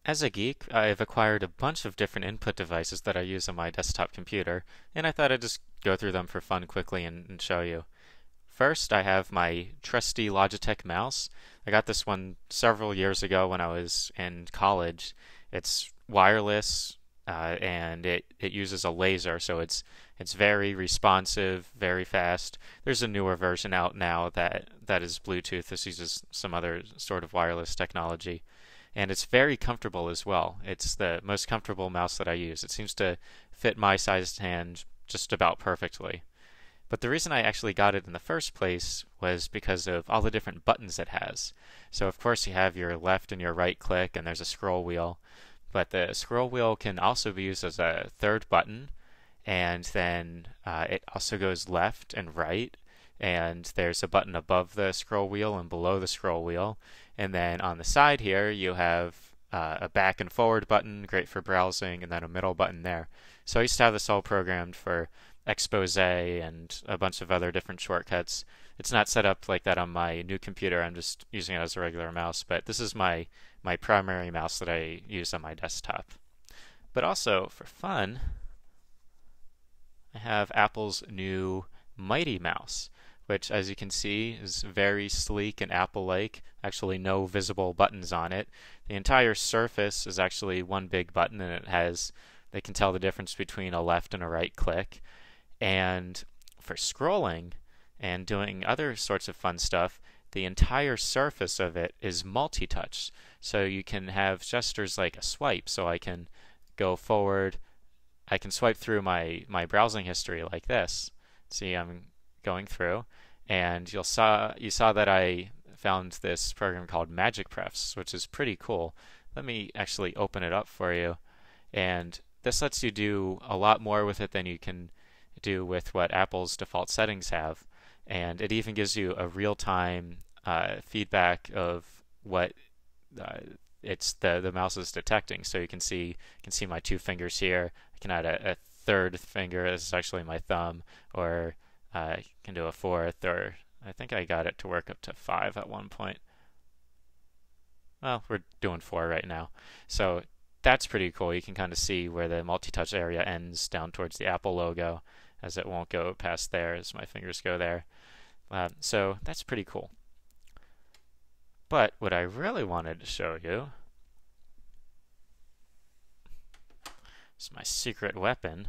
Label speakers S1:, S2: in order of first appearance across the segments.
S1: As a geek, I've acquired a bunch of different input devices that I use on my desktop computer, and I thought I'd just go through them for fun quickly and show you. First, I have my trusty Logitech mouse. I got this one several years ago when I was in college. It's wireless, and it uses a laser, so it's very responsive, very fast. There's a newer version out now that is Bluetooth. This uses some other sort of wireless technology. And it's very comfortable as well. It's the most comfortable mouse that I use. It seems to fit my sized hand just about perfectly. But the reason I actually got it in the first place was because of all the different buttons it has. So of course you have your left and your right click, and there's a scroll wheel. But the scroll wheel can also be used as a third button, and then it also goes left and right, and there's a button above the scroll wheel and below the scroll wheel. And then on the side here you have a back and forward button, great for browsing, and then a middle button there. So I used to have this all programmed for expose and a bunch of other different shortcuts. It's not set up like that on my new computer. I'm just using it as a regular mouse, but this is my primary mouse that I use on my desktop. But also for fun, I have Apple's new Mighty Mouse, which, as you can see, is very sleek and Apple-like. Actually, no visible buttons on it. The entire surface is actually one big button, and they can tell the difference between a left and a right click. And for scrolling and doing other sorts of fun stuff, the entire surface of it is multi-touch. So you can have gestures like a swipe, so I can go forward. I can swipe through my browsing history like this. See, I'm going through, and you saw that I found this program called Magic Prefs, which is pretty cool. Let me actually open it up for you, and this lets you do a lot more with it than you can do with what Apple's default settings have, and it even gives you a real-time feedback of what it's the mouse is detecting. So you can see my two fingers here. I can add a third finger. This is actually my thumb, or I can do a fourth, or I think I got it to work up to 5 at one point. Well, we're doing 4 right now. So that's pretty cool. You can kind of see where the multi-touch area ends down towards the Apple logo, as it won't go past there as my fingers go there. So that's pretty cool. But what I really wanted to show you is my secret weapon,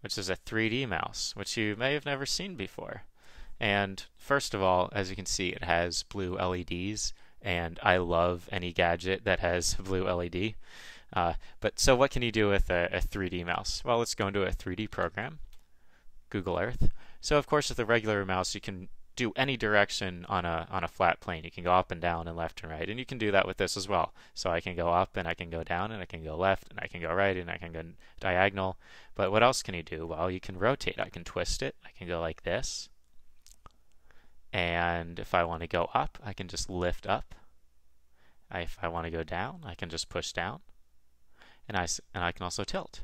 S1: which is a 3D mouse, which you may have never seen before. And first of all, as you can see, it has blue LEDs, and I love any gadget that has a blue LED. But so what can you do with a 3D mouse? Well, let's go into a 3D program, Google Earth. So of course with a regular mouse you can do any direction on a flat plane. You can go up and down and left and right, and you can do that with this as well. So I can go up and I can go down and I can go left and I can go right and I can go diagonal. But what else can you do? Well, you can rotate. I can twist it. I can go like this. And if I want to go up, I can just lift up. If I want to go down, I can just push down. And I can also tilt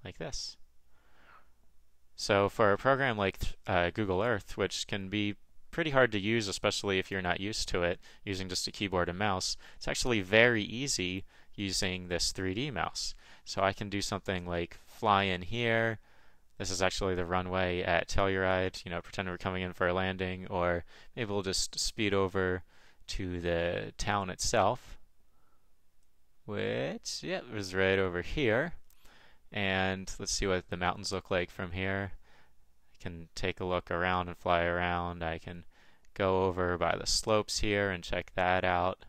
S1: like this. So for a program like Google Earth, which can be pretty hard to use, especially if you're not used to it, using just a keyboard and mouse, it's actually very easy using this 3D mouse. So I can do something like fly in here. This is actually the runway at Telluride, pretend we're coming in for a landing, or maybe we'll just speed over to the town itself, which, is right over here. And let's see what the mountains look like from here. I can take a look around and fly around. I can go over by the slopes here and check that out.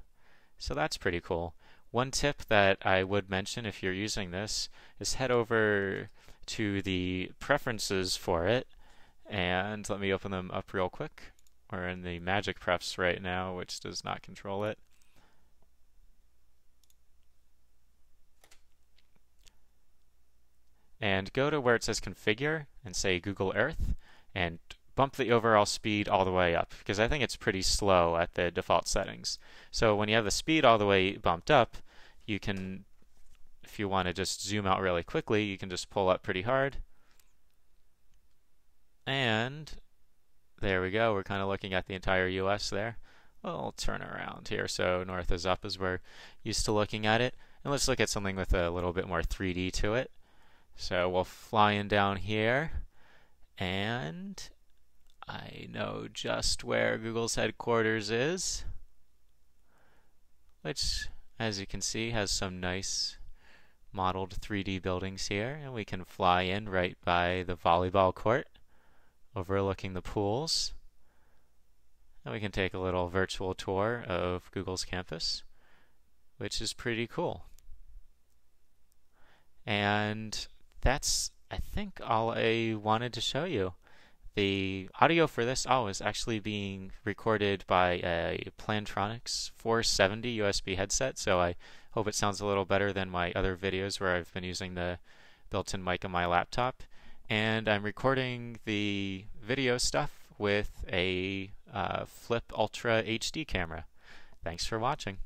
S1: So that's pretty cool. One tip that I would mention if you're using this is head over to the preferences for it, and let me open them up real quick. We're in the Magic Prefs right now, which does not control it. And go to where it says configure and say Google Earth and bump the overall speed all the way up, because I think it's pretty slow at the default settings. So when you have the speed all the way bumped up, you can, if you want to just zoom out really quickly, you can just pull up pretty hard. And there we go. We're kind of looking at the entire US there. We'll turn around here so north is up as we're used to looking at it. And let's look at something with a little bit more 3D to it. So we'll fly in down here, and I know just where Google's headquarters is, which, as you can see, has some nice modeled 3D buildings here. And we can fly in right by the volleyball court, overlooking the pools. And we can take a little virtual tour of Google's campus, which is pretty cool. And that's, I think, all I wanted to show you. The audio for this is actually being recorded by a Plantronics 470 USB headset, so I hope it sounds a little better than my other videos where I've been using the built-in mic on my laptop. And I'm recording the video stuff with a Flip Ultra HD camera. Thanks for watching.